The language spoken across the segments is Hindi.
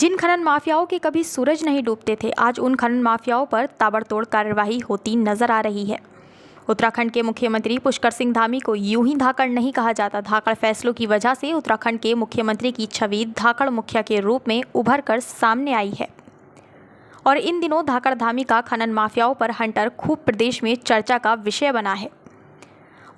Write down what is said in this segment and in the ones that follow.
जिन खनन माफियाओं के कभी सूरज नहीं डूबते थे, आज उन खनन माफियाओं पर ताबड़तोड़ कार्रवाई होती नजर आ रही है। उत्तराखंड के मुख्यमंत्री पुष्कर सिंह धामी को यूं ही धाकड़ नहीं कहा जाता। धाकड़ फैसलों की वजह से उत्तराखंड के मुख्यमंत्री की छवि धाकड़ मुखिया के रूप में उभर कर सामने आई है और इन दिनों धाकड़ धामी का खनन माफियाओं पर हंटर खूब प्रदेश में चर्चा का विषय बना है।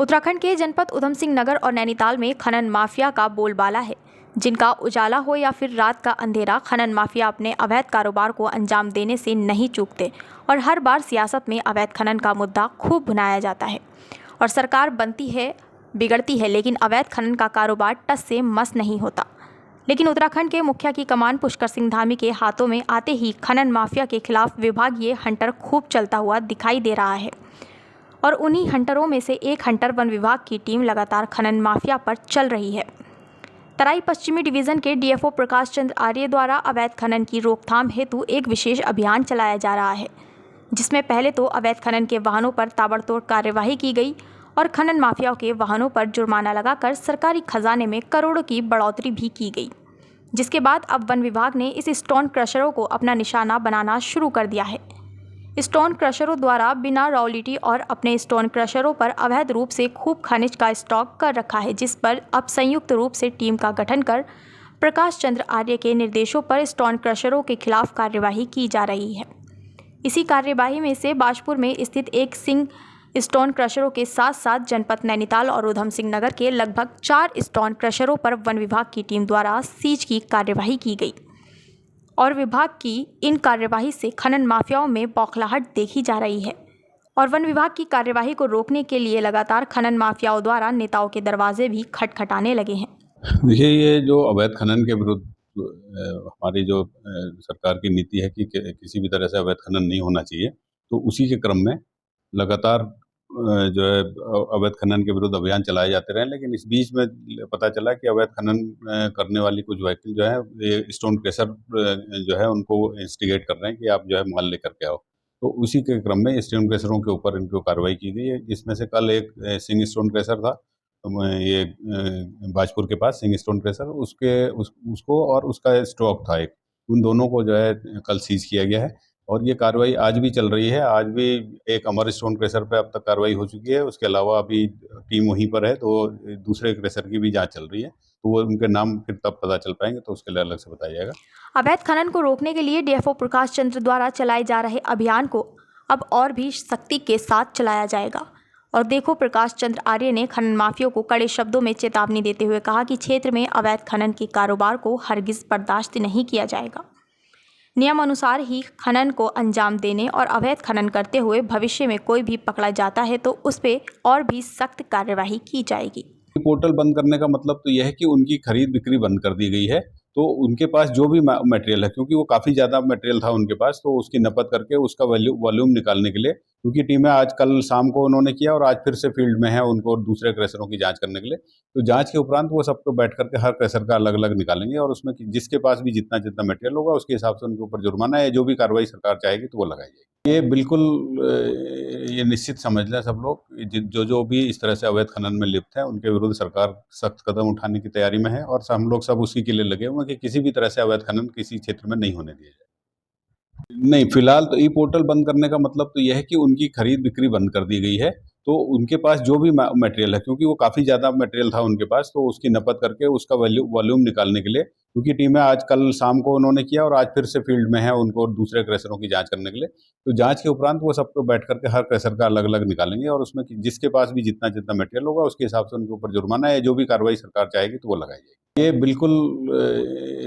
उत्तराखंड के जनपद उधम सिंह नगर और नैनीताल में खनन माफिया का बोलबाला है। जिनका उजाला हो या फिर रात का अंधेरा, खनन माफिया अपने अवैध कारोबार को अंजाम देने से नहीं चूकते और हर बार सियासत में अवैध खनन का मुद्दा खूब भुनाया जाता है और सरकार बनती है बिगड़ती है, लेकिन अवैध खनन का कारोबार टस से मस नहीं होता। लेकिन उत्तराखंड के मुखिया की कमान पुष्कर सिंह धामी के हाथों में आते ही खनन माफिया के खिलाफ विभागीय हंटर खूब चलता हुआ दिखाई दे रहा है और उन्हीं हंटरों में से एक हंटर वन विभाग की टीम लगातार खनन माफिया पर चल रही है। तराई पश्चिमी डिवीजन के डीएफओ प्रकाश चंद्र आर्य द्वारा अवैध खनन की रोकथाम हेतु एक विशेष अभियान चलाया जा रहा है, जिसमें पहले तो अवैध खनन के वाहनों पर ताबड़तोड़ कार्यवाही की गई और खनन माफियाओं के वाहनों पर जुर्माना लगाकर सरकारी खजाने में करोड़ों की बढ़ोतरी भी की गई। जिसके बाद अब वन विभाग ने इस स्टोन क्रशरों को अपना निशाना बनाना शुरू कर दिया है। स्टोन क्रशरों द्वारा बिना रॉयल्टी और अपने स्टोन क्रशरों पर अवैध रूप से खूब खनिज का स्टॉक कर रखा है, जिस पर अब संयुक्त रूप से टीम का गठन कर प्रकाश चंद्र आर्य के निर्देशों पर स्टोन क्रशरों के खिलाफ कार्यवाही की जा रही है। इसी कार्यवाही में से बाजपुर में स्थित एक सिंह स्टोन क्रशरों के साथ साथ जनपद नैनीताल और उधम सिंह नगर के लगभग 4 स्टोन क्रशरों पर वन विभाग की टीम द्वारा सीज की कार्यवाही की गई और विभाग की इन कार्यवाही से खनन माफियाओं में बौखलाहट देखी जा रही है और वन विभाग की कार्यवाही को रोकने के लिए लगातार खनन माफियाओं द्वारा नेताओं के दरवाजे भी खटखटाने लगे हैं। देखिए, ये जो अवैध खनन के विरुद्ध हमारी जो सरकार की नीति है कि किसी भी तरह से अवैध खनन नहीं होना चाहिए, तो उसी के क्रम में लगातार जो है अवैध खनन के विरुद्ध अभियान चलाए जाते रहे। लेकिन इस बीच में पता चला कि अवैध खनन करने वाली कुछ व्हीकल जो है ये स्टोन क्रशर जो है उनको इंस्टिगेट कर रहे हैं कि आप जो है माल लेकर के आओ। तो उसी के क्रम में स्टोन क्रशरों के ऊपर इनको कार्रवाई की गई है, जिसमें से कल एक सिंह स्टोन क्रशर था, ये बाजपुर के पास सिंह स्टोन क्रशर, उसको और उसका स्टॉक था एक, उन दोनों को जो है कल सीज किया गया है और ये कार्रवाई आज भी चल रही है। आज भी एक अमर स्टोन क्रशर पे अब तक कार्रवाई हो चुकी है। उसके अलावा अभी टीम वहीं पर है, तो दूसरे क्रशर की भी जांच चल रही है, तो वो उनके नाम फिर तब पता चल पाएंगे, तो उसके लिए अलग से बताया जाएगा। अवैध खनन को रोकने के लिए डीएफओ प्रकाश चंद्र द्वारा चलाए जा रहे अभियान को अब और भी सख्ती के साथ चलाया जाएगा। और देखो, प्रकाश चंद्र आर्य ने खनन माफियों को कड़े शब्दों में चेतावनी देते हुए कहा कि क्षेत्र में अवैध खनन के कारोबार को हरगिज बर्दाश्त नहीं किया जाएगा। नियम अनुसार ही खनन को अंजाम देने और अवैध खनन करते हुए भविष्य में कोई भी पकड़ा जाता है तो उस पर और भी सख्त कार्यवाही की जाएगी। पोर्टल बंद करने का मतलब तो यह है कि उनकी खरीद बिक्री बंद कर दी गई है, तो उनके पास जो भी मटेरियल है, क्योंकि वो काफ़ी ज़्यादा मटेरियल था उनके पास, तो उसकी नपत करके उसका वॉल्यूम निकालने के लिए, क्योंकि टीमें आज कल शाम को उन्होंने किया और आज फिर से फील्ड में है उनको दूसरे क्रशरों की जांच करने के लिए, तो जांच के उपरांत वो सबको बैठ करके हर क्रशर का अलग अलग निकालेंगे और उसमें जिसके पास भी जितना जितना मटेरियल होगा उसके हिसाब से उनके ऊपर जुर्माना या जो भी कार्रवाई सरकार चाहेगी तो वो लगाई जाएगी। ये बिल्कुल ये निश्चित समझ लें सब लोग, जो भी इस तरह से अवैध खनन में लिप्त है उनके विरुद्ध सरकार सख्त कदम उठाने की तैयारी में है और हम लोग सब उसी के लिए लगे हुए हैं कि किसी भी तरह से अवैध खनन किसी क्षेत्र में नहीं होने दिया जाए। नहीं, फिलहाल तो ई पोर्टल बंद करने का मतलब तो यह है कि उनकी खरीद बिक्री बंद कर दी गई है, तो उनके पास जो भी मटेरियल है, क्योंकि वो काफ़ी ज़्यादा मटेरियल था उनके पास, तो उसकी नपत करके उसका वॉल्यूम निकालने के लिए, क्योंकि टीमें आज कल शाम को उन्होंने किया और आज फिर से फील्ड में है उनको दूसरे क्रशरों की जांच करने के लिए, तो जांच के उपरांत वो सबको बैठ करके हर क्रशर का अलग अलग निकालेंगे और उसमें जिसके पास भी जितना जितना मटेरियल होगा उसके हिसाब से उनके ऊपर जुर्माना या जो भी कार्रवाई सरकार चाहेगी तो वो लगाई जाएगी। ये बिल्कुल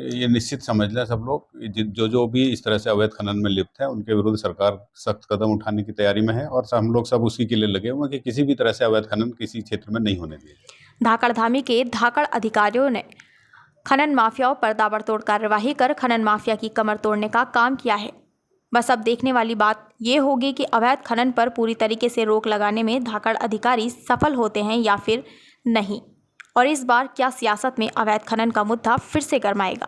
ये निश्चित समझ लें सब लोग, जो भी इस तरह से अवैध खनन में लिप्त है उनके विरुद्ध सरकार सख्त कदम उठाने की तैयारी में है और हम लोग सब उसी के लिए लगे हुए हैं कि किसी भी तरह से अवैध खनन किसी क्षेत्र में नहीं होने दिया जाए। धाकड़ धामी के धाकड़ अधिकारियों ने खनन माफियाओं पर ताबड़तोड़ कार्यवाही कर खनन माफिया की कमर तोड़ने का काम किया है। बस अब देखने वाली बात ये होगी कि अवैध खनन पर पूरी तरीके से रोक लगाने में धाकड़ अधिकारी सफल होते हैं या फिर नहीं, और इस बार क्या सियासत में अवैध खनन का मुद्दा फिर से गरमाएगा।